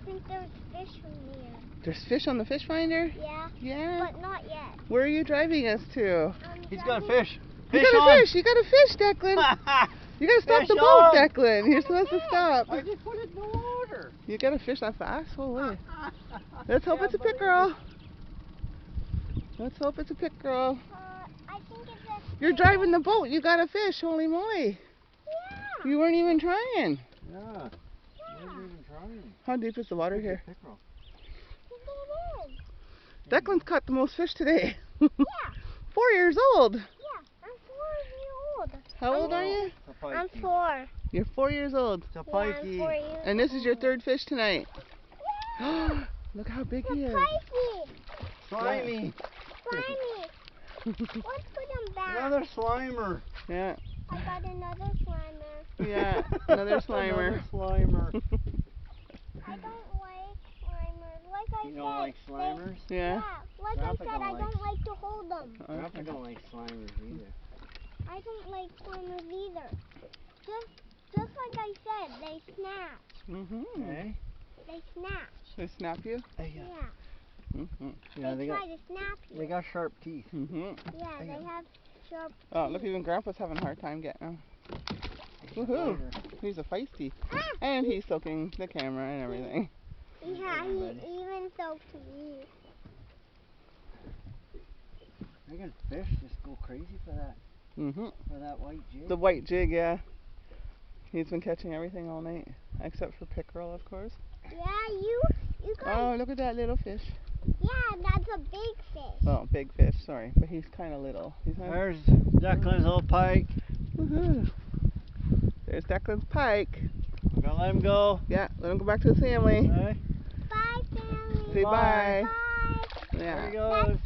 think there's fish from there. There's fish on the fish finder? Yeah. Yeah. But not yet. Where are you driving us to? He's got a fish. You Fish got on. a fish! You got a fish, Declan! You gotta stop Fish the boat, on. Declan! You're supposed to stop. I just put it in the water. You got a fish that fast? Holy. Let's hope it's a pickerel. Let's hope it's a pickerel. I think it's a You're driving the boat. You got a fish. Holy moly. Yeah. You weren't even trying. Yeah. Not even trying. How deep is the water here? Pickerel. Declan's caught the most fish today. Yeah. 4 years old. Yeah. I'm 4 years old. How old are you? It's a pikey. I'm 4. You're 4 years old. It's a Yeah, I'm pikey. 4 years And this is your old. third fish tonight. Yeah. Look how big The he is. pikey. Slimy. Slimy. Let's put him back. Another slimer. Yeah. I got another slimer. Yeah. Another slimer. Another slimer. I don't like slimers. Like I You said. don't like slimers? Yeah. Like Grandpa I said, don't I like- don't like to hold them. Grandpa don't like slimers either. I don't like slimers either. Just like I said, they snatch. Mm-hmm. Eh? They snatch. They snap you? Hey, Yeah. Mm-hmm. Yeah, they they try got to snap you. they got sharp teeth. Mm-hmm. Yeah, they have sharp. Oh, look, even Grandpa's having a hard time getting him. Woohoo! He's a feisty. Ah! And he's soaking the camera and everything. Yeah, he even soaked me. I got fish just go crazy for Mm-hmm. that white jig. The white jig, yeah. He's been catching everything all night. Except for pickerel, of course. Yeah, you guys. Oh, look at that little fish. Yeah, that's a big fish. Oh, big fish, sorry. But he's kind of little. He's not... There's Declan's little pike. Woohoo! There's Declan's pike. We're gonna let him go. Yeah, let him go back to the family. Okay. Bye, family. Say bye. Bye. Yeah. There he goes.